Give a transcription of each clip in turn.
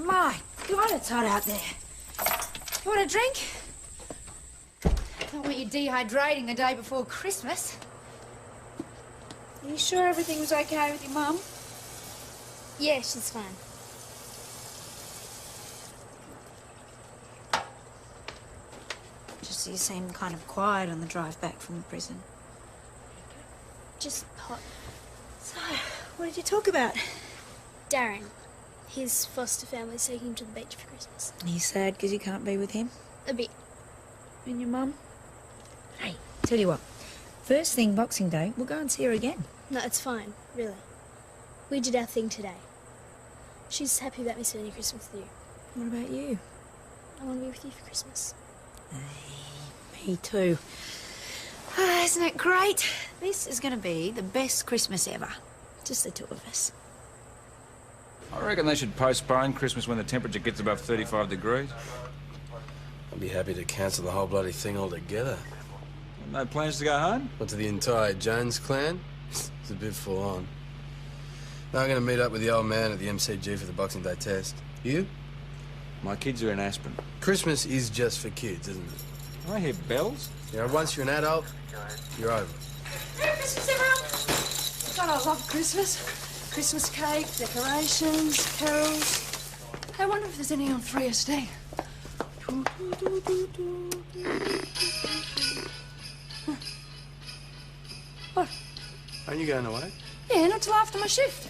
My God, it's hot out there. You want a drink? Don't want you dehydrating the day before Christmas. Are you sure everything was okay with your mum? Yeah, she's fine. Just you seemed kind of quiet on the drive back from the prison. Just hot. So, what did you talk about? Darren. His foster family's taking him to the beach for Christmas. Are you sad because you can't be with him? A bit. And your mum? Hey, tell you what. First thing Boxing Day, we'll go and see her again. No, it's fine, really. We did our thing today. She's happy about me spending Christmas with you. What about you? I want to be with you for Christmas. Me too. Ah, isn't it great? This is going to be the best Christmas ever. Just the two of us. I reckon they should postpone Christmas when the temperature gets above 35 degrees. I'd be happy to cancel the whole bloody thing altogether. No plans to go home? What, to the entire Jones clan? It's a bit full on. Now I'm going to meet up with the old man at the MCG for the Boxing Day test. You? My kids are in Aspen. Christmas is just for kids, isn't it? I hear bells. You know, once you're an adult, you're over. Merry Christmas, everyone! God, I love Christmas. Christmas cake, decorations, carols. I wonder if there's any on 3SD. What? Aren't you going away? Yeah, not till after my shift.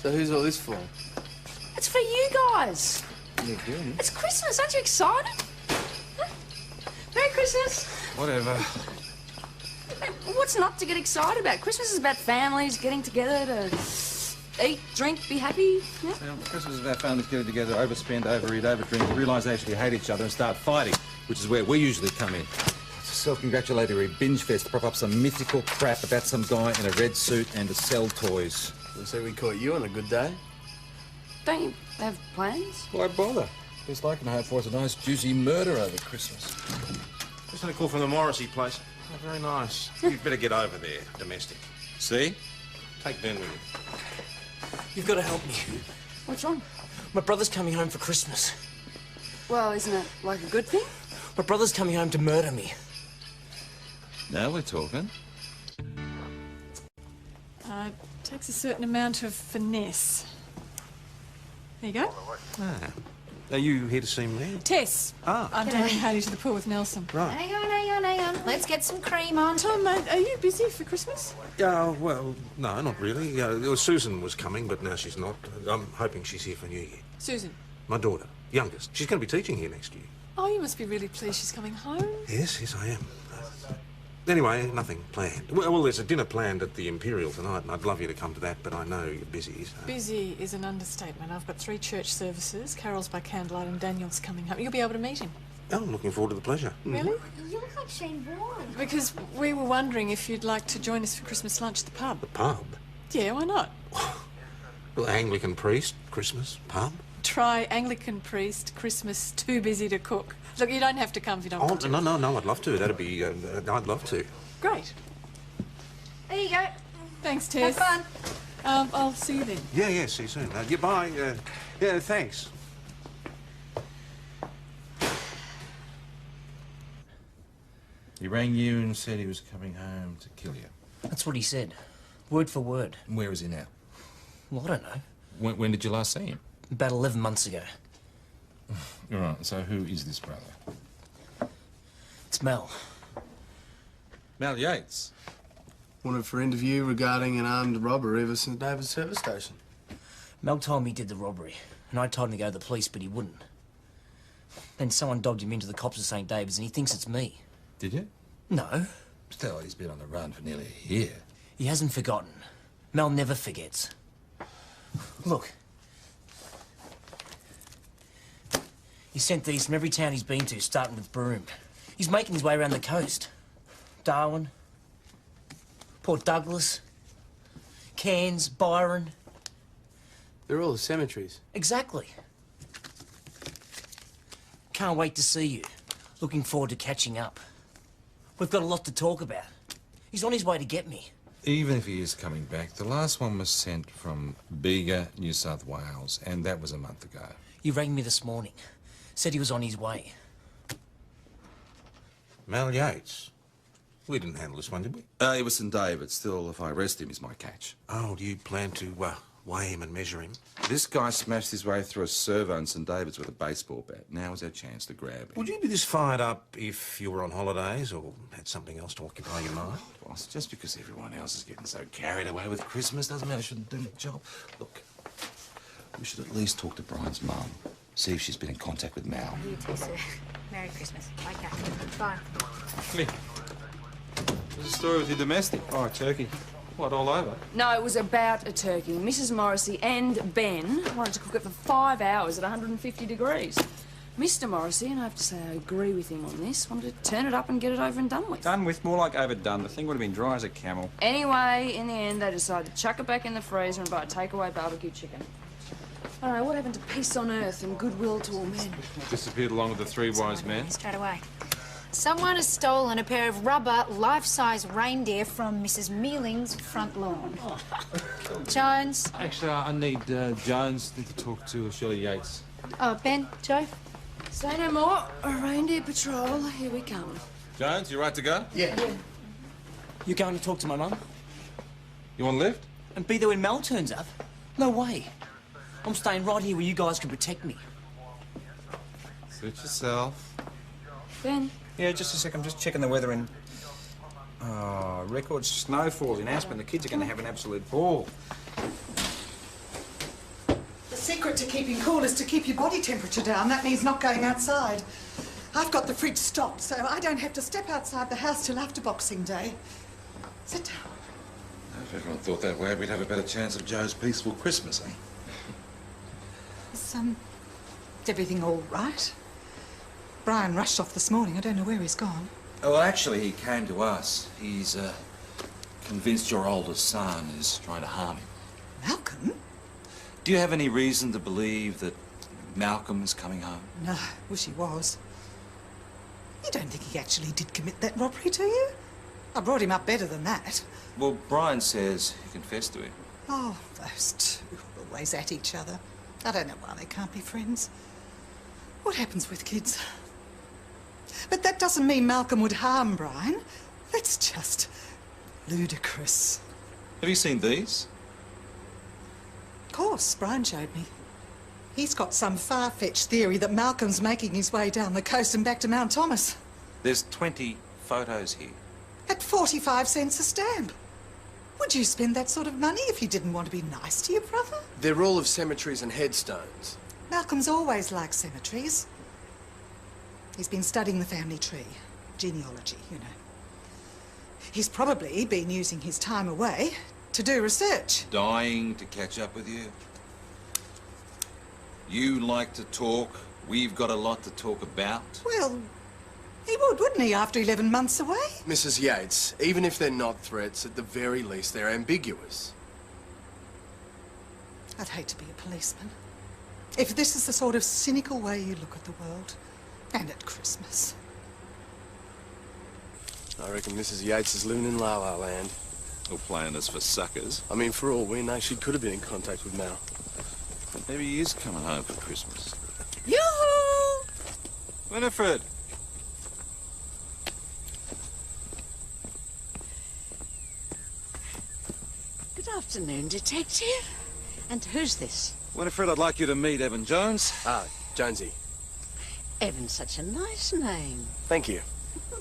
So who's all this for? It's for you guys. Yeah, good. It's Christmas. Aren't you excited? Huh? Merry Christmas. Whatever. What's not to get excited about? Christmas is about families getting together to eat, drink, be happy. Yeah? Christmas is about families getting together, overspend, overeat, overdrink, realise they actually hate each other and start fighting, which is where we usually come in. It's a self-congratulatory binge fest to prop up some mythical crap about some guy in a red suit and to sell toys. Looks like we caught you on a good day. Don't you have plans? Why bother? Best I can hope for is a nice, juicy murder over Christmas. Just had a call from the Morrissey place. Oh, very nice. You'd better get over there, domestic. See? Take Ben with you. You've got to help me. What's wrong? My brother's coming home for Christmas. Well, isn't it like a good thing? My brother's coming home to murder me. Now we're talking. Takes a certain amount of finesse. There you go. Ah. Are you here to see me? Tess. Ah. I'm taking Hayley to the pool with Nelson. Right. Hang on. Let's get some cream on. Tom, mate, are you busy for Christmas? Well, no, not really. Susan was coming, but now she's not. I'm hoping she's here for New Year. Susan. My daughter, youngest. She's going to be teaching here next year. Oh, you must be really pleased she's coming home. Yes, I am. Anyway, nothing planned. Well, there's a dinner planned at the Imperial tonight, and I'd love you to come to that, but I know you're busy, so... Busy is an understatement. I've got 3 church services, carols by candlelight, and Daniel's coming home. You'll be able to meet him. Oh, I'm looking forward to the pleasure. Really? You look like Shane Warne. Because we were wondering if you'd like to join us for Christmas lunch at the pub. The pub? Yeah, why not? Well, Anglican priest, Christmas, pub? Try Anglican priest, Christmas, too busy to cook. Look, you don't have to come if you don't want to. No, I'd love to. That'd be... I'd love to. Great. There you go. Thanks, Tess. Have fun. I'll see you then. Yeah, see you soon. Bye. Yeah, thanks. He rang you and said he was coming home to kill you. That's what he said. Word for word. And where is he now? Well, I don't know. When did you last see him? About 11 months ago. All right, so who is this brother? It's Mel. Mel Yates. Wanted for interview regarding an armed robbery of a St David's service station. Mel told me he did the robbery, and I told him to go to the police, but he wouldn't. Then someone dogged him into the cops at St David's, and he thinks it's me. Did you? No. Still, he's been on the run for nearly a year. He hasn't forgotten. Mel never forgets. Look. He sent these from every town he's been to, starting with Broome. He's making his way around the coast. Darwin, Port Douglas, Cairns, Byron. They're all the cemeteries. Exactly. Can't wait to see you. Looking forward to catching up. We've got a lot to talk about. He's on his way to get me. Even if he is coming back, the last one was sent from Bega, New South Wales, and that was a month ago. He rang me this morning. Said he was on his way. Mal Yates? We didn't handle this one, did we? He was St David. Still, if I arrest him, he's my catch. Oh, do you plan to weigh him and measure him? This guy smashed his way through a servo in St David's with a baseball bat. Now is our chance to grab him. Would you be this fired up if you were on holidays or had something else to occupy your mind? Boss, just because everyone else is getting so carried away with Christmas doesn't mean I shouldn't do the job. Look, we should at least talk to Brian's mum. See if she's been in contact with Mal. You too, sir. Merry Christmas. Bye, Catherine. Bye. Mick, what's the story with your domestic? Oh, turkey. What, all over? No, it was about a turkey. Mrs. Morrissey and Ben wanted to cook it for 5 hours at 150 degrees. Mr. Morrissey, and I have to say I agree with him on this, wanted to turn it up and get it over and done with. Done with? More like overdone. The thing would have been dry as a camel. Anyway, in the end, they decided to chuck it back in the freezer and buy a takeaway barbecue chicken. I don't know, what happened to peace on earth and goodwill to all men? Disappeared along with the three wise men. Straight away. Someone has stolen a pair of rubber, life-size reindeer from Mrs. Mealing's front lawn. Jones. Actually, I need Jones to talk to Shirley Yates. Oh, Ben, Joe. Say no more. A reindeer patrol. Here we come. Jones, you right to go? Yeah. You going to talk to my mum? You want a lift? And be there when Mel turns up? No way. I'm staying right here where you guys can protect me. Suit yourself. Ben. Yeah, just a sec. I'm just checking the weather in... record snowfalls in Aspen. The kids are going to have an absolute ball. The secret to keeping cool is to keep your body temperature down. That means not going outside. I've got the fridge stocked, so I don't have to step outside the house till after Boxing Day. Sit down. If everyone thought that way, we'd have a better chance of Joe's peaceful Christmas, eh? Is everything all right? Brian rushed off this morning. I don't know where he's gone. Oh, well, actually, he came to us. He's convinced your oldest son is trying to harm him. Malcolm? Do you have any reason to believe that Malcolm is coming home? No, wish he was. You don't think he actually did commit that robbery, do you? I brought him up better than that. Well, Brian says he confessed to him. Oh, those two, always at each other. I don't know why they can't be friends. What happens with kids? But that doesn't mean Malcolm would harm Brian. That's just ludicrous. Have you seen these? Of course, Brian showed me. He's got some far-fetched theory that Malcolm's making his way down the coast and back to Mount Thomas. There's 20 photos here. At 45 cents a stamp. Would you spend that sort of money if you didn't want to be nice to your brother? They're all of cemeteries and headstones. Malcolm's always liked cemeteries. He's been studying the family tree. Genealogy, you know. He's probably been using his time away to do research. Dying to catch up with you. You like to talk. We've got a lot to talk about. Well, he would, wouldn't he, after 11 months away? Mrs. Yates, even if they're not threats, at the very least they're ambiguous. I'd hate to be a policeman. If this is the sort of cynical way you look at the world, and at Christmas. I reckon Mrs. Yates is living in La La Land. Or playing us for suckers. I mean, for all we know, she could have been in contact with Mal. Maybe he is coming home for Christmas. Yoo-hoo! Winifred! Good afternoon, Detective. And who's this? Winifred, I'd like you to meet Evan Jones. Ah, Jonesy. Evan's such a nice name. Thank you.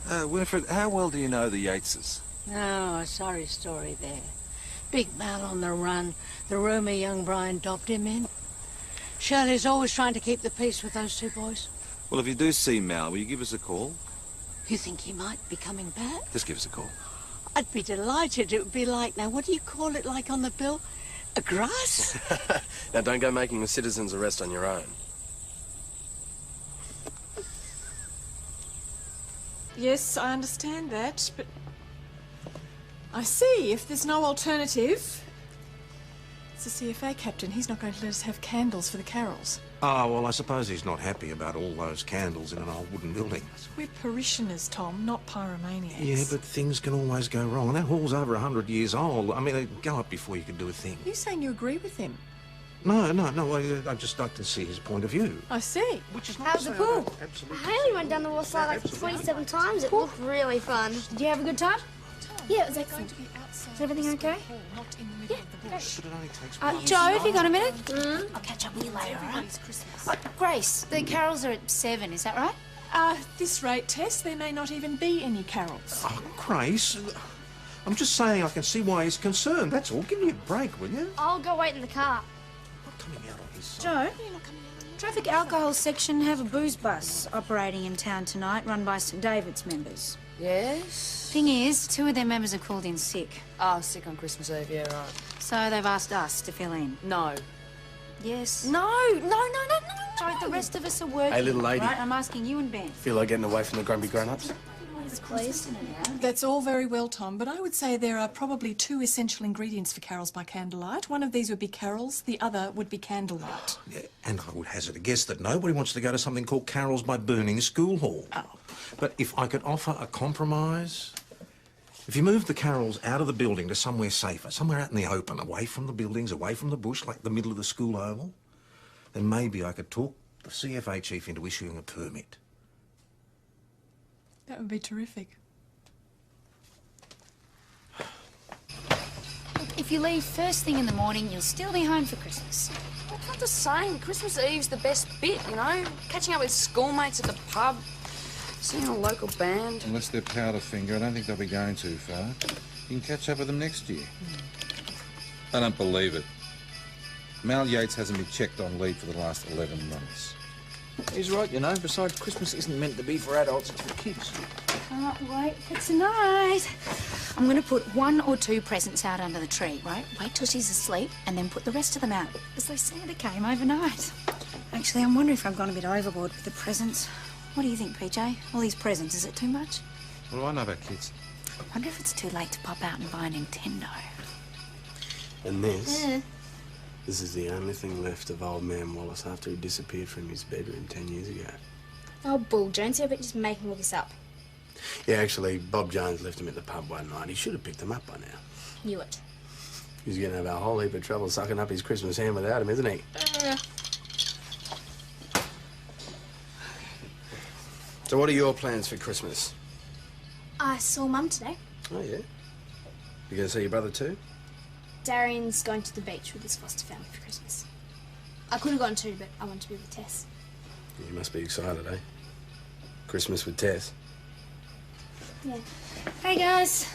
Winifred, how well do you know the Yateses? Oh, a sorry story there. Big Mal on the run, the rumour young Brian dobbed him in. Shirley's always trying to keep the peace with those two boys. Well, if you do see Mal, will you give us a call? You think he might be coming back? Just give us a call. I'd be delighted. It would be like, now, what do you call it like on the bill? A grass? Now, don't go making a citizen's arrest on your own. Yes, I understand that, but I see if there's no alternative, It's the CFA captain. He's not going to let us have candles for the carols. Oh, well, I suppose he's not happy about all those candles in an old wooden building. We're parishioners, Tom, not pyromaniacs. Yeah, but things can always go wrong. And that hall's over 100 years old. I mean, it'd go up before you could do a thing. You saying you agree with him? No, I'd just like to see his point of view. I see. Which is not How's the to say pool? I don't absolutely I only went down the water slide like 27 times. It looked really fun. Did you have a good time? Yeah, it was excellent. Is everything okay? Yeah, But it only takes Joe, have you got a minute? Mm. I'll catch up with you later, all right? Grace, the carols are at 7, is that right? At this rate, Tess, there may not even be any carols. Oh, Grace, I'm just saying I can see why he's concerned. That's all. Give me a break, will you? I'll go wait in the car. Not coming out on his side. Joe, traffic alcohol section have a booze bus operating in town tonight, run by St David's members. Yes? Thing is, 2 of their members have called in sick, Oh, sick on Christmas Eve, yeah, right. so they've asked us to fill in. No. Yes. No. Joe, the rest of us are working. Hey, little lady. Right, I'm asking you and Ben. Feel like getting away from the grumpy grown-ups? Please. That's all very well, Tom, but I would say there are probably 2 essential ingredients for carols by candlelight. One of these would be carols, the other would be candlelight. Yeah, and I would hazard a guess that nobody wants to go to something called carols by burning a school hall. Oh. But if I could offer a compromise, if you moved the carols out of the building to somewhere safer, somewhere out in the open, away from the buildings, away from the bush, like the middle of the school oval, then maybe I could talk the CFA chief into issuing a permit. That would be terrific. If you leave first thing in the morning, you'll still be home for Christmas. It's not the same. Christmas Eve's the best bit, you know? Catching up with schoolmates at the pub, seeing a local band. Unless they're Powderfinger, I don't think they'll be going too far. You can catch up with them next year. I don't believe it. Mal Yates hasn't been checked on leave for the last 11 months. He's right, you know. Besides, Christmas isn't meant to be for adults, it's for kids. Can't wait for tonight. I'm going to put 1 or 2 presents out under the tree, right? Wait till she's asleep and then put the rest of them out, as though Santa came overnight. Actually, I'm wondering if I've gone a bit overboard with the presents. What do you think, PJ? All these presents, is it too much? What do I know about kids? I wonder if it's too late to pop out and buy a Nintendo. And this is the only thing left of old man Wallace after he disappeared from his bedroom 10 years ago. Oh, Bull Jonesy, I bet you're just making all this up. Yeah, actually, Bob Jones left him at the pub one night. He should have picked them up by now. Knew it. He's going to have a whole heap of trouble sucking up his Christmas ham without him, isn't he? So what are your plans for Christmas? I saw Mum today. Oh, yeah? You going to see your brother too? Darian's going to the beach with his foster family for Christmas. I could have gone too, but I want to be with Tess. You must be excited, eh? Christmas with Tess. Yeah. Hey, guys.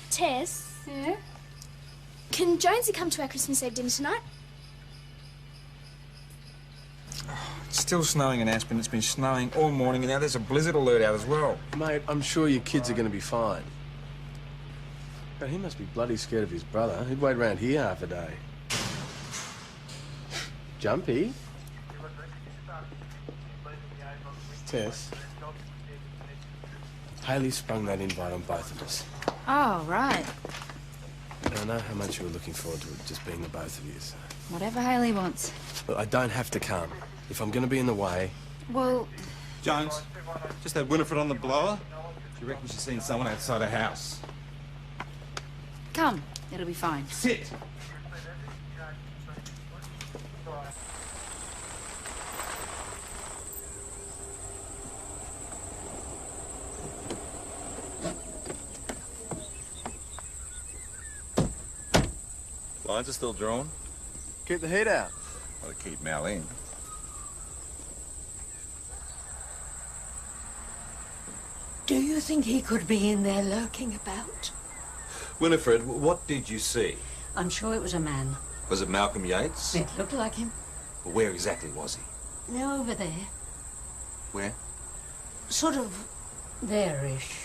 Tess, Yeah? can Jonesy come to our Christmas Eve dinner tonight? It's still snowing in Aspen. It's been snowing all morning, and now there's a blizzard alert out as well. Mate, I'm sure your kids are going to be fine. But he must be bloody scared of his brother. He'd wait around here half a day. Jumpy? Tess? Hayley sprung that invite on both of us. Oh, right. And I know how much you were looking forward to it just being the both of you, so... Whatever Hayley wants. But I don't have to come. If I'm going to be in the way... Well, Jones, just had Winifred on the blower. Do you reckon she's seen someone outside her house? come. It'll be fine. Sit! Blinds are still drawn. Keep the heat out. Well, to keep Mal in. Do you think he could be in there lurking about? Winifred, what did you see? I'm sure it was a man. Was it Malcolm Yates? It looked like him. Well, where exactly was he? They're over there. Where? Sort of there-ish.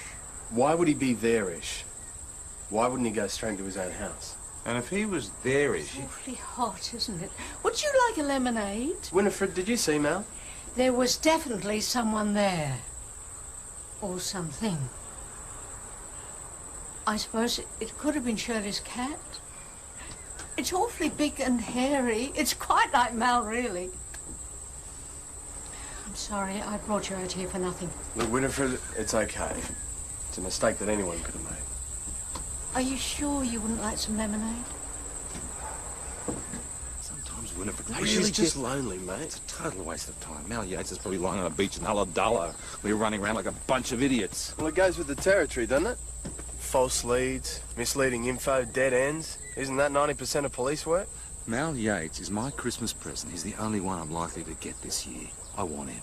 Why would he be there-ish? Why wouldn't he go straight to his own house? And if he was there-ish... Awfully hot, isn't it? Would you like a lemonade? Winifred, did you see Mal? There was definitely someone there. Or something. I suppose it could have been Shirley's cat. It's awfully big and hairy. It's quite like Mal, really. I'm sorry, I brought you out here for nothing. Look, Winifred, it's okay. It's a mistake that anyone could have made. Are you sure you wouldn't like some lemonade? Sometimes Winifred Really just lonely, mate. It's a total waste of time. Mal Yates is probably lying on a beach in Ulladulla. We were running around like a bunch of idiots. Well, it goes with the territory, doesn't it? False leads, misleading info, dead ends. Isn't that 90% of police work? Mal Yates is my Christmas present. He's the only one I'm likely to get this year. I want him.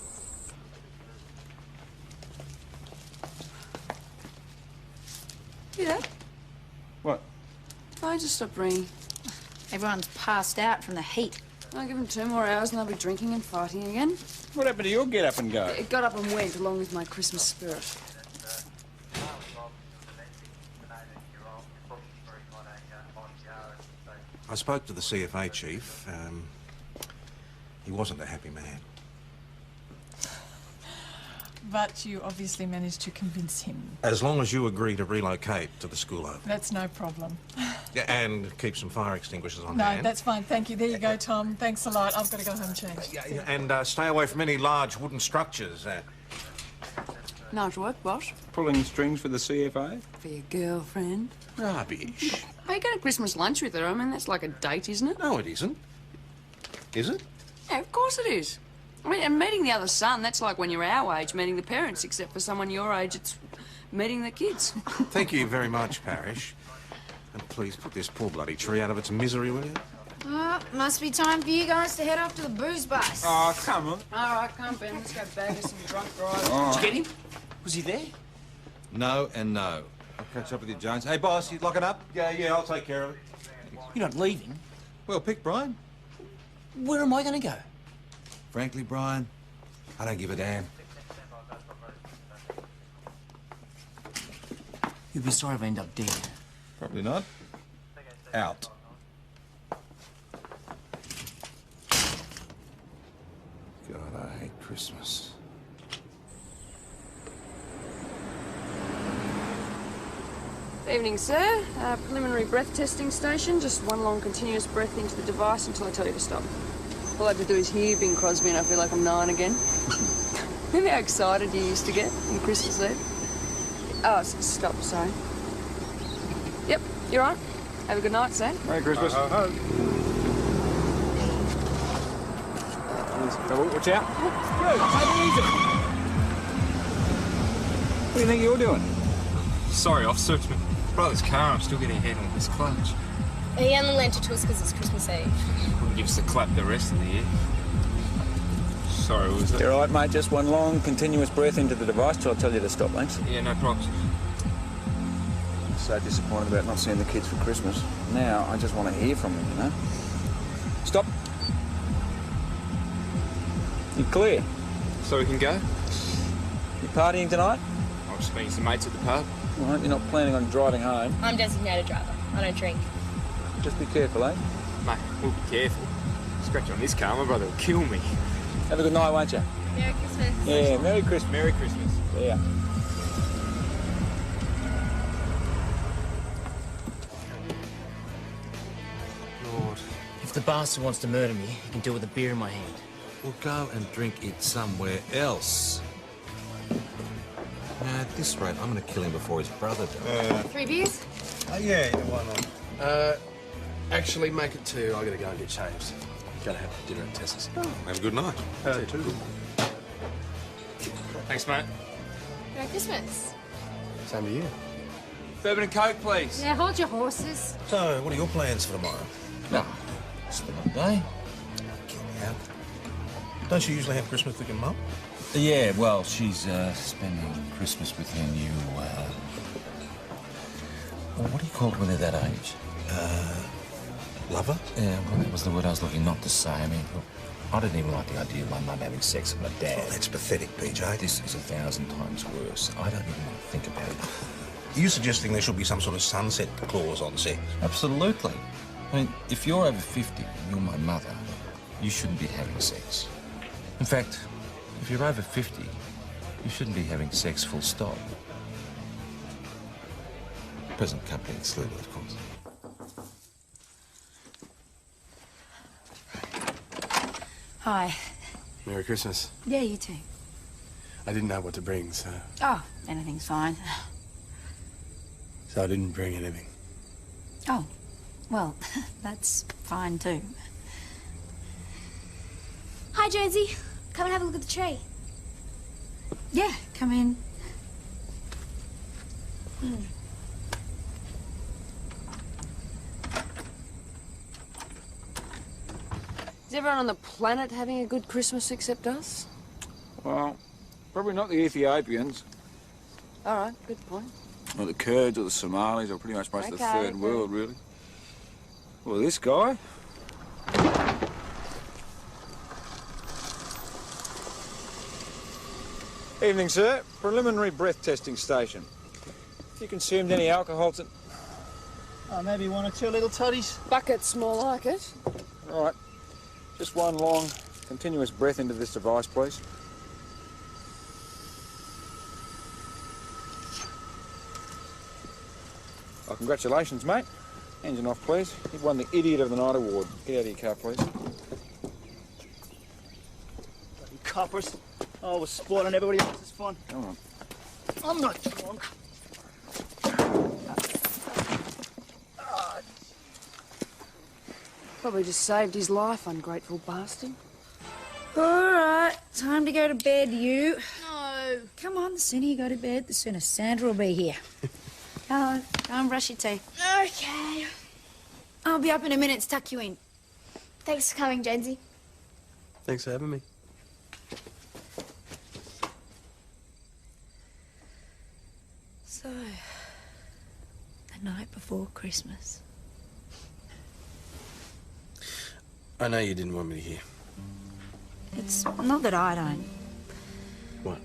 Yeah? What? I just stopped ringing. Everyone's passed out from the heat. I'll give them 2 more hours and they'll be drinking and fighting again. What happened to your get up and go? It got up and went along with my Christmas spirit. I spoke to the CFA chief. He wasn't a happy man. But you obviously managed to convince him. As long as you agree to relocate to the school over. That's no problem. Yeah, and keep some fire extinguishers on No, hand. that's fine. Thank you. There you go, Tom. Thanks a lot. I've got to go home and change. Yeah, and stay away from any large wooden structures. Nice work, boss. Pulling strings for the CFA? For your girlfriend. Rubbish. Are you going to Christmas lunch with her? I mean, that's like a date, isn't it? No, it isn't. Is it? Yeah, of course it is. I mean, and meeting the other son, that's like when you're our age, meeting the parents, except for someone your age, it's meeting the kids. Thank you very much, Parrish. And please put this poor bloody tree out of its misery, will you? Oh, must be time for you guys to head off to the booze bus. Oh, come on. All right, come, Ben. Let's go bag us some drunk drivers. Oh. Did you get him? Was he there? No and no. I'll catch up with you, Jones. Hey, boss, you lock it up? Yeah, I'll take care of it. You're not leaving. Well, pick Brian. Where am I going to go? Frankly, Brian, I don't give a damn. You'll be sorry if I end up dead. Probably not. Out. God, I hate Christmas. Evening, sir. Preliminary breath testing station. Just one long continuous breath into the device until I tell you to stop. All I have to do is hear Bing Crosby and I feel like I'm 9 again. Remember how excited you used to get on Christmas Eve? Oh, stop, sorry. Yep, you're on. Have a good night, sir. Merry Christmas. Watch out. What do you think you're doing? Sorry, officer. It's my brother's car. I'm still getting a handle on this clutch. He only lent it to us because it's Christmas Eve. Wouldn't give us a clap the rest of the year. Sorry, what was that? You're all right, mate. Just one long, continuous breath into the device till I tell you to stop, thanks. Yeah, no problems. So disappointed about not seeing the kids for Christmas. Now, I just want to hear from them, you know? Stop. You're clear. So we can go? You partying tonight? I'm just meeting some mates at the pub. All right, you're not planning on driving home. I'm designated driver. I don't drink. Just be careful, eh? Mate, we'll be careful. Scratch on this car, my brother will kill me. Have a good night, won't you? Merry Christmas. Yeah, Merry Christmas. Merry Christmas. Yeah. Lord. If the bastard wants to murder me, he can do it with a beer in my hand. We'll go and drink it somewhere else. Now, at this rate, I'm going to kill him before his brother does. 3 beers? Yeah, why not? Actually, make it 2. I gotta go and get changed. Gotta have dinner at Tessa's. Have a good night. Too. Thanks, mate. Merry Christmas. Same to you. Bourbon and Coke, please. Yeah, hold your horses. So, what are your plans for tomorrow? No, just another day. Yeah. Don't you usually have Christmas with your mum? Yeah, well, she's spending Christmas with her new, well, what do you call it when they're that age? Lover? Yeah, well, that was the word I was looking not to say. I mean, look, I didn't even like the idea of my mum having sex with my dad. Oh, that's pathetic, PJ. This is 1,000 times worse. I don't even want to think about it. Are you suggesting there should be some sort of sunset clause on sex? Absolutely. I mean, if you're over 50 and you're my mother, you shouldn't be having sex. In fact, if you're over 50, you shouldn't be having sex full stop. Present company excluded, of course. Hi. Merry Christmas. Yeah, you too. I didn't know what to bring, so Oh, anything's fine. I didn't bring anything. Oh, well, that's fine too. Hi, Jonesy. Come and have a look at the tree. Yeah, come in. Is everyone on the planet having a good Christmas except us? Well, probably not the Ethiopians. All right, good point. Or the Kurds or the Somalis or pretty much most of the Okay, third world, really. Well, this guy... Evening, sir. Preliminary breath testing station. If you consumed any alcohol to... Oh, maybe one or two little toddies. Buckets more like it. Right. Just one long, continuous breath into this device, please. Well, congratulations, mate. Engine off, please. You've won the Idiot of the Night award. Get out of your car, please. Bloody coppers. Oh, we're spoiling everybody else's fun. Come on. I'm not drunk. Probably just saved his life, ungrateful bastard. All right, time to go to bed, you. No. Come on, the sooner you go to bed, the sooner Sandra will be here. Come on, go and brush your teeth. Okay. I'll be up in a minute to tuck you in. Thanks for coming, Jonesy. Thanks for having me. So, the night before Christmas. I know you didn't want me to hear. It's not that I don't. What?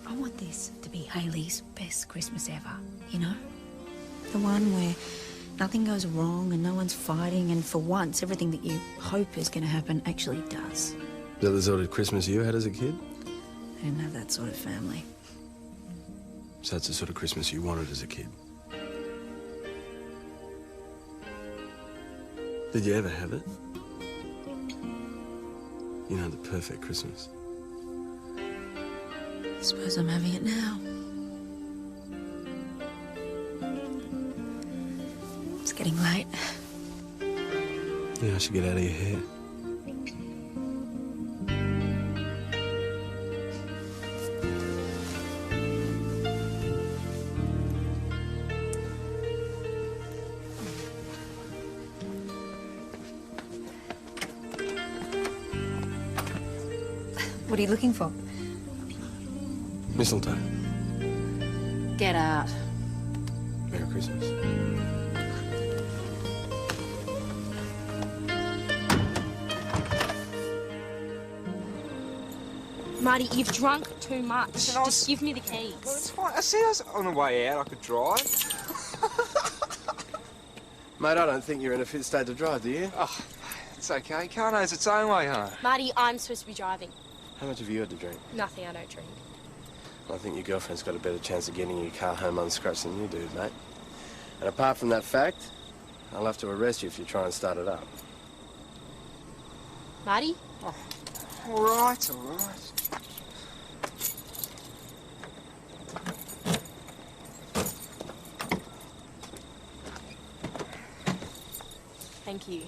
I want this to be Hayley's best Christmas ever, you know? The one where nothing goes wrong and no one's fighting, and for once, everything that you hope is going to happen actually does. Is that the sort of Christmas you had as a kid? I didn't have that sort of family. So that's the sort of Christmas you wanted as a kid? Did you ever have it? You know, the perfect Christmas. I suppose I'm having it now. It's getting late. Yeah, I should get out of your hair. What are you looking for? Mistletoe. Get out. Merry Christmas. Marty, you've drunk too much. Listen, Just give me the keys. Well, it's fine. I said I was on the way out. I could drive. Mate, I don't think you're in a fit state to drive, do you? Oh, it's okay. Car knows its own way home. Marty, I'm supposed to be driving. How much have you had to drink? Nothing, I don't drink. I think your girlfriend's got a better chance of getting your car home unscratched than you do, mate. And apart from that fact, I'll have to arrest you if you try and start it up. Marty? Oh, all right, all right. Thank you.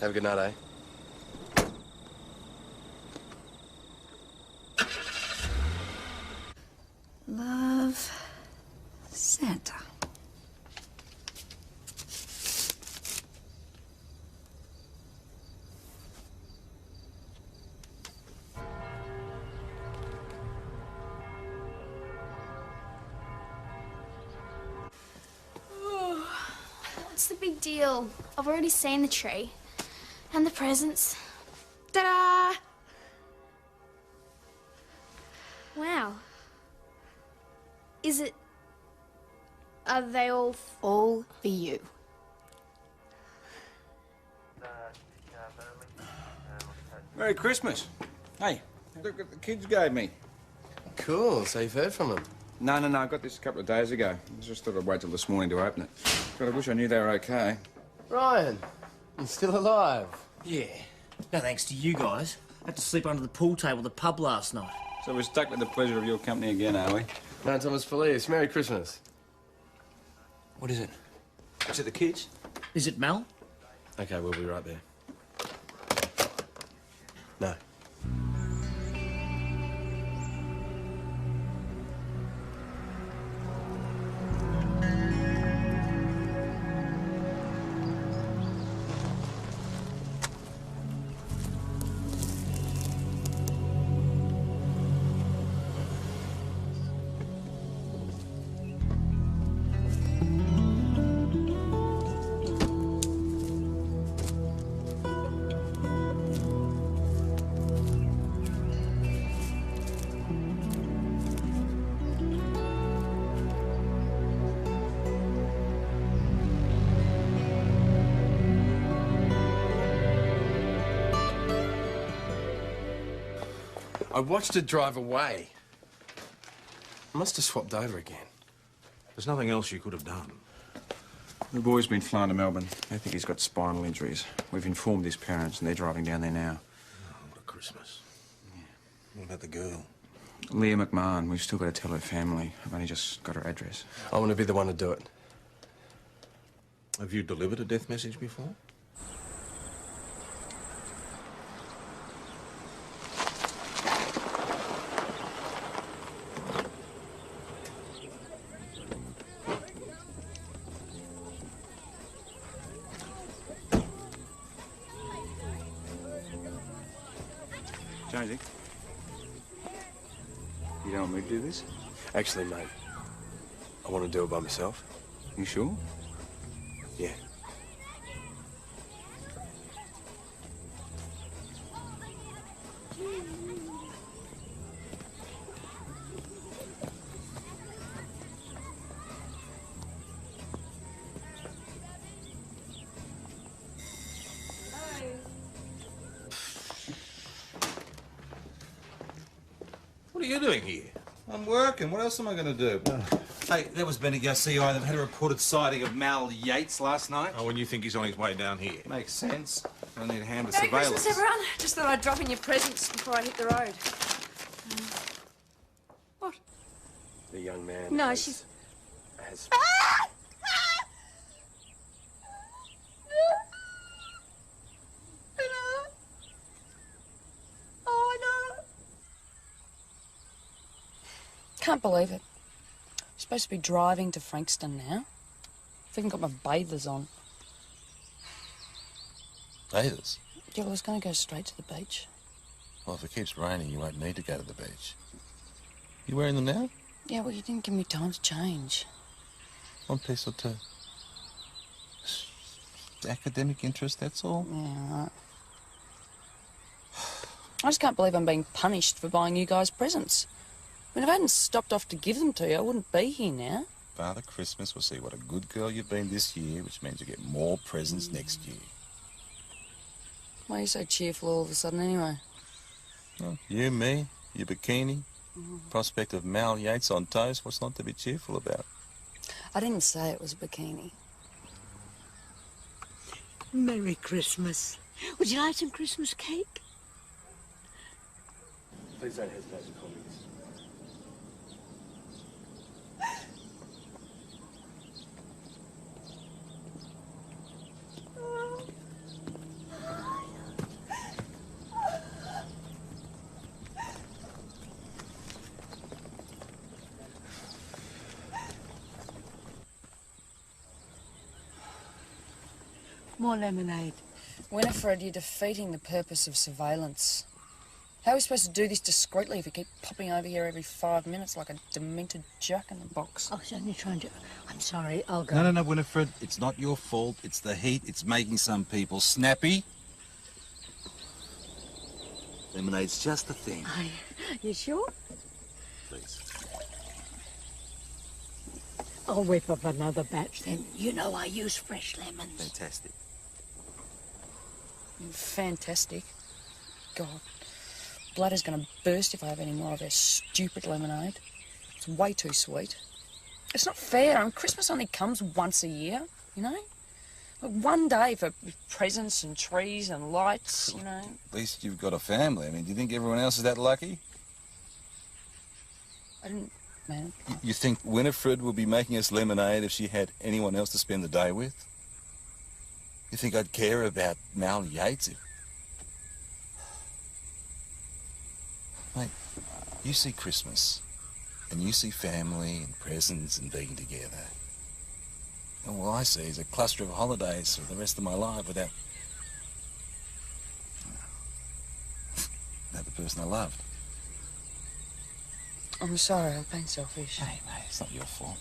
Have a good night, eh? Love, Santa. What's the big deal? I've already seen the tree. And the presents. Ta-da! Wow. Is it... Are they all... All for you. Merry Christmas. Hey, look what the kids gave me. Cool, so you've heard from them. No, I got this a couple of days ago. I just thought I'd wait till this morning to open it. God, I wish I knew they were okay. Ryan, you're still alive. Yeah. No thanks to you guys. I had to sleep under the pool table at the pub last night. So we're stuck with the pleasure of your company again, are we? No, Thomas Felice. Merry Christmas. What is it? Is it the kids? Is it Mel? Okay, we'll be right there. No. I watched her drive away. I must have swapped over again. There's nothing else you could have done. The boy's been flown to Melbourne. They think he's got spinal injuries. We've informed his parents and they're driving down there now. Oh, what a Christmas. Yeah. What about the girl? Leah McMahon. We've still got to tell her family. I've only just got her address. I want to be the one to do it. Have you delivered a death message before? Jonesy, you don't want me to do this? Actually, mate, I want to do it by myself. You sure? Yeah. What are you doing here? I'm working. What else am I going to do? Hey, that was Bendigo CI that had a reported sighting of Mal Yates last night. Oh, and you think he's on his way down here? Makes sense. I need a hand of Merry surveillance. Christmas, everyone. Just thought I'd drop in your presents before I hit the road. What? The young man. No, has, she's... has... Can't believe it. I'm supposed to be driving to Frankston now. I've even got my bathers on. Bathers? Yeah, well, I was going to go straight to the beach. Well, if it keeps raining, you won't need to go to the beach. You wearing them now? Yeah, well, you didn't give me time to change. One piece or two. Academic interest, that's all? Yeah, right. I just can't believe I'm being punished for buying you guys presents. I mean, if I hadn't stopped off to give them to you, I wouldn't be here now. Father Christmas will see what a good girl you've been this year, which means you get more presents next year. Why are you so cheerful all of a sudden, anyway? Well, you, me, your bikini, prospect of Mal Yates on toast, what's not to be cheerful about? I didn't say it was a bikini. Merry Christmas. Would you like some Christmas cake? Please don't hesitate to call me this. More lemonade. Winifred, you're defeating the purpose of surveillance. How are we supposed to do this discreetly if you keep popping over here every 5 minutes like a demented jack-in-the-box? I was only trying to... I'm sorry, I'll go. No, Winifred. It's not your fault. It's the heat. It's making some people snappy. Lemonade's just the thing. You sure? Please. I'll whip up another batch then. You know I use fresh lemons. Fantastic. Fantastic. God. Bladder's going to burst if I have any more of their stupid lemonade. It's way too sweet. It's not fair. I mean, Christmas only comes once a year, you know? Like, one day for presents and trees and lights, you know? At least you've got a family. I mean, do you think everyone else is that lucky? I didn't... Man. You think Winifred would be making us lemonade if she had anyone else to spend the day with? You think I'd care about Mal Yates if... Mate, you see Christmas, and you see family and presents and being together. And all I see is a cluster of holidays for the rest of my life without... without the person I loved. I'm sorry, I've been selfish. Hey, mate, it's not your fault.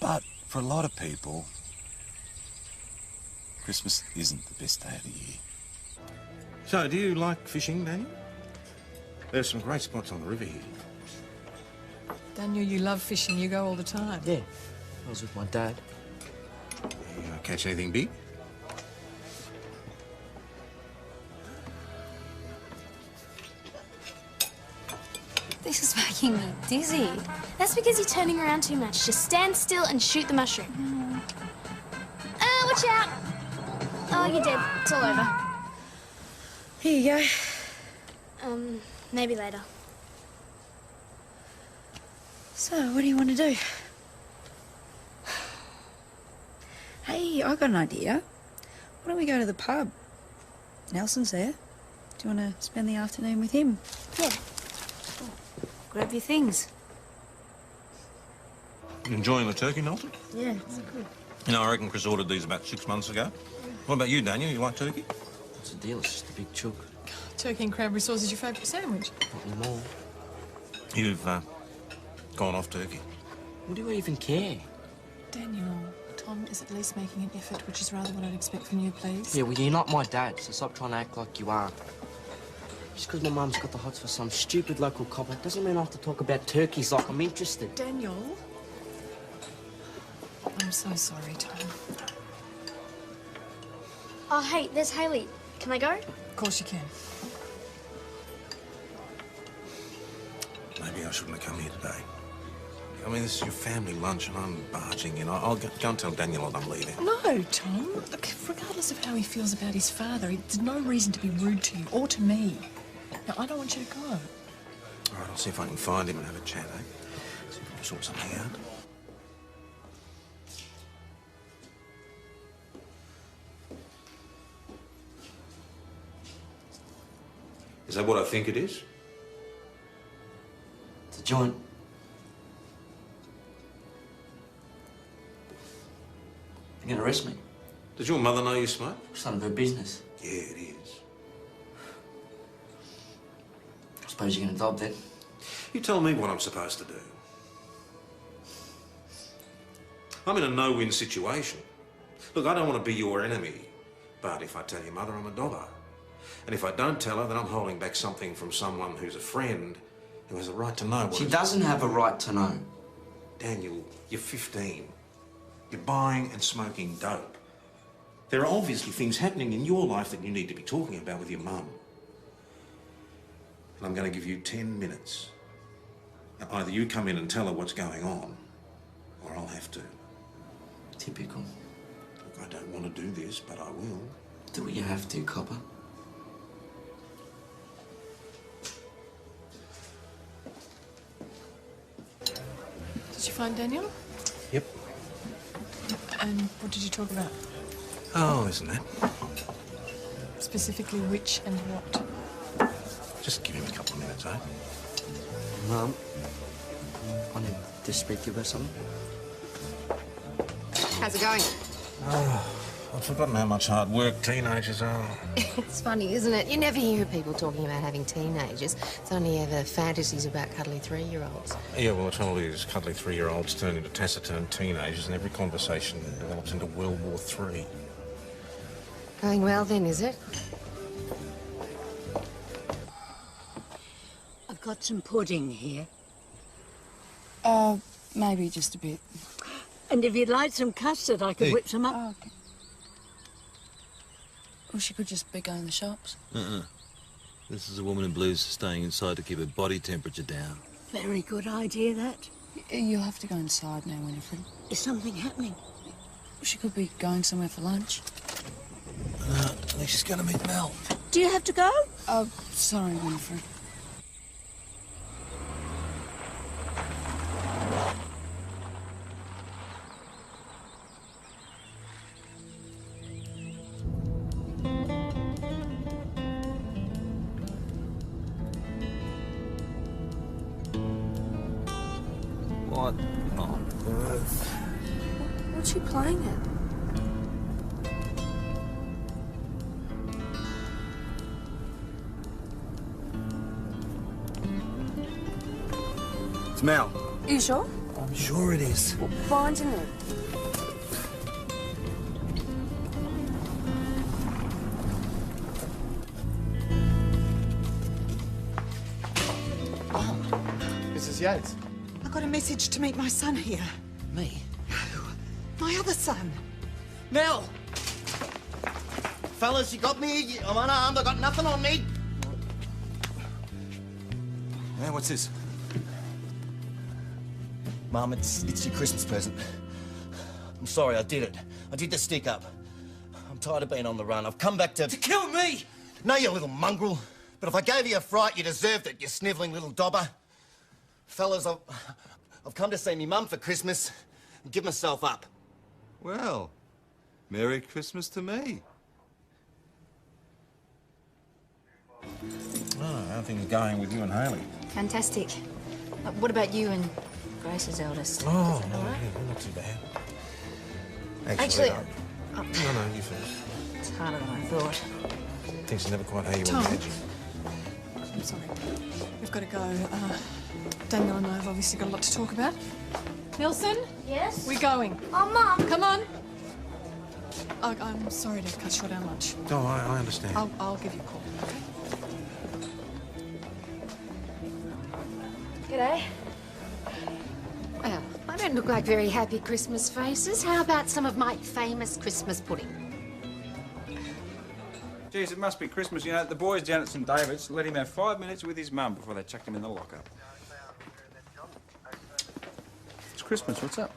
But for a lot of people, Christmas isn't the best day of the year. So, do you like fishing, Daniel? There's some great spots on the river here. Daniel, you love fishing. You go all the time. Yeah, I was with my dad. You catch anything big? This is making me dizzy. That's because you're turning around too much. Just stand still and shoot the mushroom. Watch out! Oh, you're dead. It's all over. Here you go. Maybe later. So, what do you want to do? Hey, I got an idea. Why don't we go to the pub? Nelson's there. Do you want to spend the afternoon with him? Yeah. Grab your things. You enjoying the turkey, Nelson? Yeah, it's good. You know, I reckon Chris ordered these about 6 months ago. What about you, Daniel? You like turkey? What's the deal? It's just a big chook. Turkey and cranberry sauce is your favourite sandwich? Not anymore. You've gone off turkey. What do you even care? Daniel, Tom is at least making an effort, which is rather what I'd expect from you, please. Yeah, well, you're not my dad, so stop trying to act like you are. Just because my mum's got the hots for some stupid local copper doesn't mean I have to talk about turkeys like I'm interested. Daniel? I'm so sorry, Tom. Oh, hey, there's Hayley. Can I go? Of course you can. Maybe I shouldn't have come here today. I mean, this is your family lunch and I'm barging in. I'll go and tell Daniel that I'm leaving. No, Tom. Look, regardless of how he feels about his father, there's no reason to be rude to you or to me. Now, I don't want you to go. All right, I'll see if I can find him and have a chat, eh? See if we can sort something out. Is that what I think it is? It's a joint. You're gonna arrest me. Does your mother know you smoke? It's none of her business. Yeah, it is. I suppose you're gonna dob then. You tell me what I'm supposed to do. I'm in a no-win situation. Look, I don't want to be your enemy, but if I tell your mother, I'm a dobber. And if I don't tell her, then I'm holding back something from someone who's a friend who has a right to know what... She doesn't have a right to know. Daniel, you're 15. You're buying and smoking dope. There are obviously things happening in your life that you need to be talking about with your mum. And I'm going to give you 10 minutes. Now, either you come in and tell her what's going on, or I'll have to. Typical. Look, I don't want to do this, but I will. Do what you have to, copper. Did you find Daniel? Yep. And what did you talk about? Oh, isn't it? Specifically which and what? Just give him a couple of minutes, eh? Mum, I need to speak to you about something. How's it going? Oh, I've forgotten how much hard work teenagers are. It's funny, isn't it? You never hear people talking about having teenagers. It's only ever fantasies about cuddly 3-year-olds. Yeah, well, the trouble is, cuddly 3-year-olds turn into taciturn teenagers, and every conversation develops into World War III. Going well then, is it? I've got some pudding here. Maybe just a bit. And if you'd like some custard, I could whip some up. Oh, okay. Well, she could just be going to the shops. This is a woman in blues staying inside to keep her body temperature down. Very good idea, that. You'll have to go inside now, Winifred. Is something happening? She could be going somewhere for lunch. I think she's going to meet Mel. Do you have to go? Oh, sorry, Winifred. What on earth? What's she playing at? It's Mel. Are you sure? I'm sure it is. Find in there. Mrs. Yates. I got a message to meet my son here. Me? No, my other son. Mel! Fellas, you got me? I'm unarmed. I got nothing on me. Hey, what's this? Mum, it's your Christmas present. I'm sorry, I did it. I did the stick up. I'm tired of being on the run. I've come back to... To kill me! No, you little mongrel. But if I gave you a fright, you deserved it, you snivelling little dobber. Fellas, I've come to see me mum for Christmas and give myself up. Well, Merry Christmas to me. Oh, how are things going with you and Hayley? Fantastic. What about you and Grace's eldest? Oh, Is it no, all right? yeah, not too bad. Actually, no, you first. It's harder than I thought. Things are never quite how you Tom. imagine. I'm sorry. We've got to go. Daniel and I have obviously got a lot to talk about. Nelson? Yes? We're going. Oh, Mum! Come on. I'm sorry to cut short our lunch. No, I understand. I'll give you a call, okay? G'day. Well, I don't look like very happy Christmas faces. How about some of my famous Christmas pudding? Geez, it must be Christmas. You know, the boys down at St David's let him have 5 minutes with his mum before they chucked him in the lockup. It's Christmas. What's up?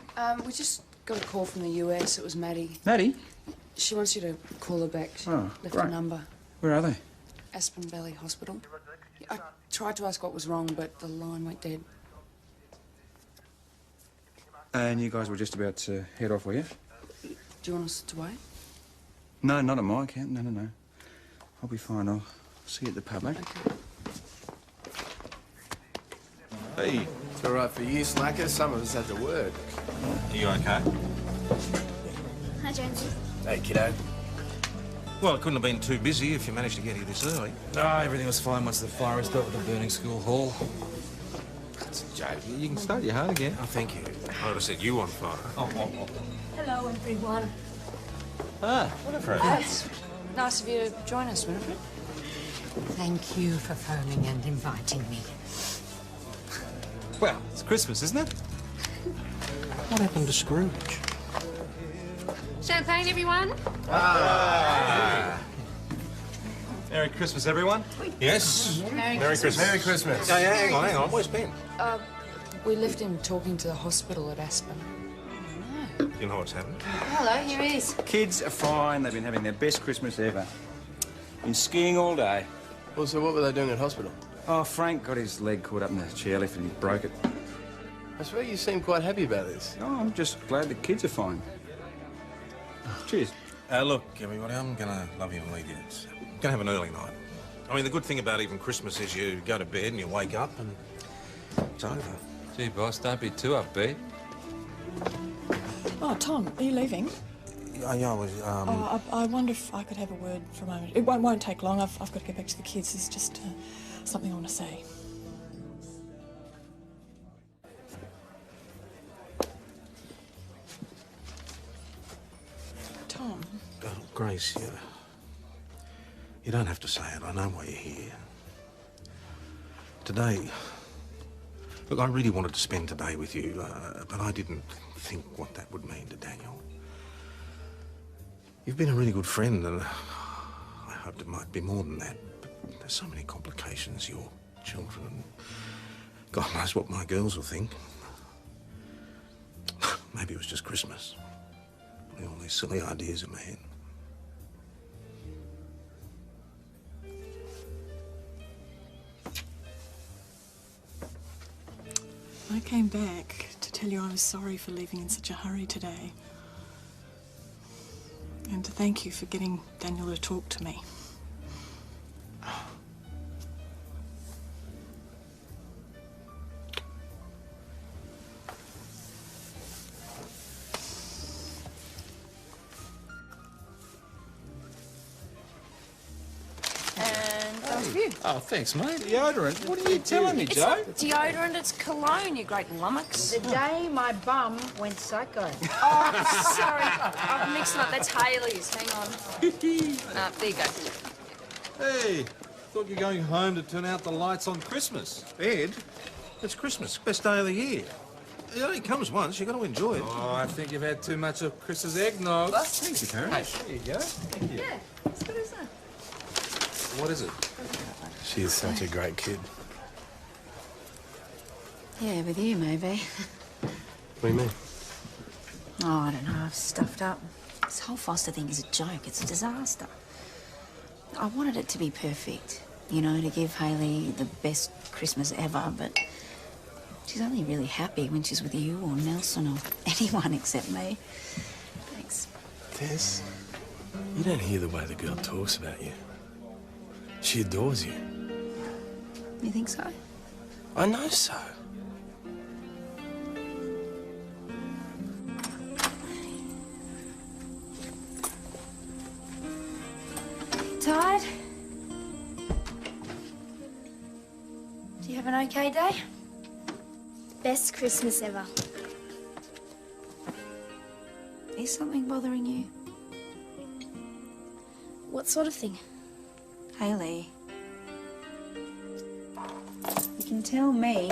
We just got a call from the US. It was Maddie. Maddie? She wants you to call her back. She Oh, left great. a number. Where are they? Aspen Valley Hospital. I tried to ask what was wrong, but the line went dead. And you guys were just about to head off, were you? Do you want us to wait? No, not at my account. No. I'll be fine. I'll see you at the pub, mate. Hey. It's all right for you, slacker. Some of us had to work. Are you okay? Hi, Jonesy. Hey, kiddo. Well, it couldn't have been too busy if you managed to get here this early. No, everything was fine once the fire was dealt with the burning school hall. That's a joke. You can start your heart again. Oh, thank you. I would have set you on fire. Hello, everyone. Ah, Winifred. It's nice of you to join us, Winifred. Thank you for phoning and inviting me. Well, it's Christmas, isn't it? What happened to Scrooge? Champagne, everyone? Merry Christmas, everyone. Yes. Merry Christmas. Merry Christmas. Yeah, hang on. Where's Ben? We left him talking to the hospital at Aspen. You know what's happened? Hello, here he is. Kids are fine. They've been having their best Christmas ever. Been skiing all day. Well, so what were they doing at hospital? Oh, Frank got his leg caught up in the chairlift and he broke it. I swear you seem quite happy about this. Oh, I'm just glad the kids are fine. Cheers. Look, everybody, I'm gonna love you and leave you. I'm gonna have an early night. I mean, the good thing about even Christmas is you go to bed and you wake up and it's over. Gee, boss, don't be too upbeat. Oh, Tom, are you leaving? Yeah, I was, I wonder if I could have a word for a moment. It won't take long. I've got to get back to the kids. There's just something I want to say. Tom. Grace, you don't have to say it. I know why you're here. Today, look, I really wanted to spend today with you, but I didn't think what that would mean to Daniel. You've been a really good friend, and I hoped it might be more than that. But There's so many complications, your children. God knows what my girls will think. Maybe it was just Christmas. Putting all these silly ideas in my head. I came back to tell you I was sorry for leaving in such a hurry today. And to thank you for getting Daniel to talk to me. Oh, thanks, mate. Deodorant? What are you telling me, It's Joe? not deodorant, it's cologne, you great lummox. The day my bum went psycho. Oh, sorry. I've mixed them up. That's Hayley's. Hang on. There you go. Hey, thought you were going home to turn out the lights on Christmas. Ed, it's Christmas, best day of the year. It only comes once, you've got to enjoy it. Oh, I think you've had too much of Chris's eggnog. Thank you, Karen. Hey, there you go. Thank you. Yeah, as good as that. What is it? She's such a great kid. Yeah, with you, maybe. What do you mean? Oh, I don't know. I've stuffed up. This whole foster thing is a joke. It's a disaster. I wanted it to be perfect, you know, to give Hayley the best Christmas ever, but she's only really happy when she's with you or Nelson or anyone except me. Thanks. Tess, you don't hear the way the girl talks about you. She adores you. You think so? I know so. Tired? Do you have an okay day? Best Christmas ever. Is something bothering you? What sort of thing? Hayley. You can tell me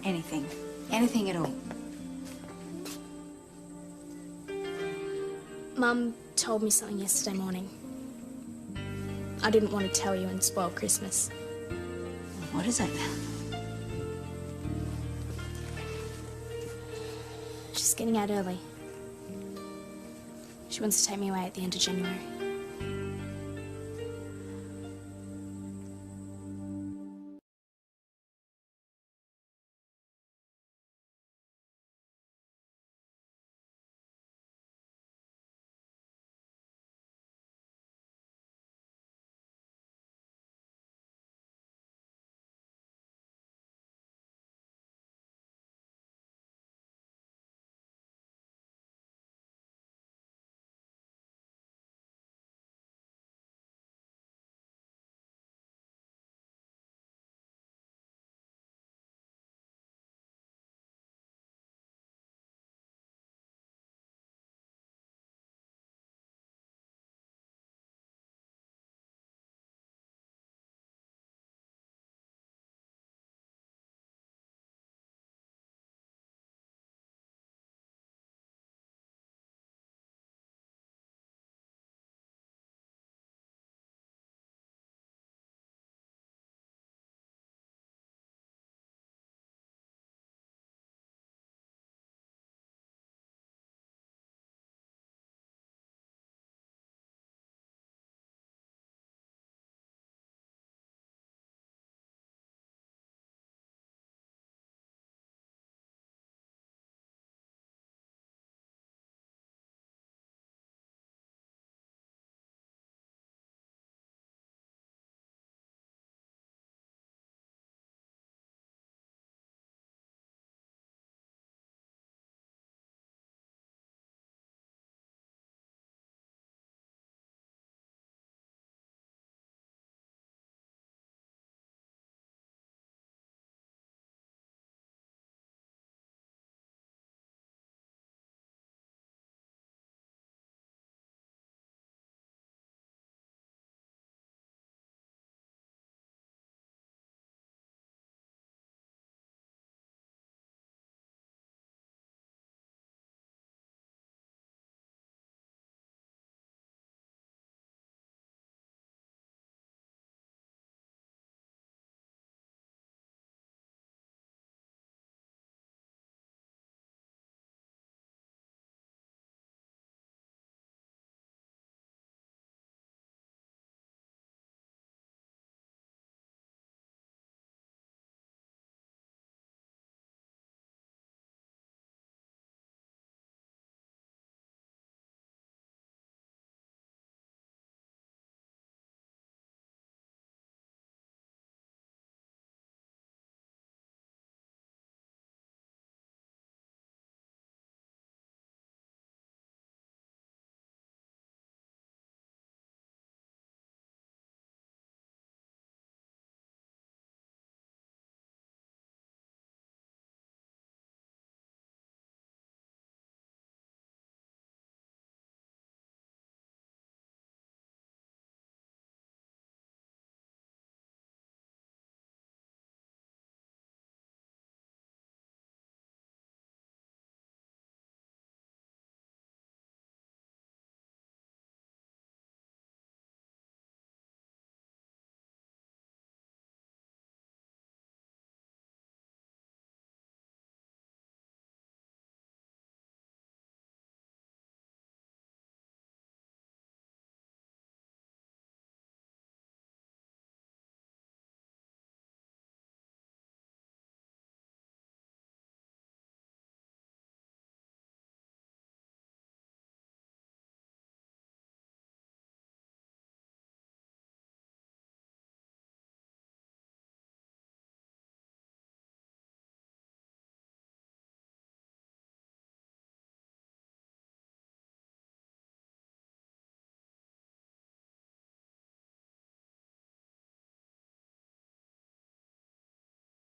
anything. Anything at all. Mum told me something yesterday morning. I didn't want to tell you and spoil Christmas. What is it? She's getting out early. She wants to take me away at the end of January.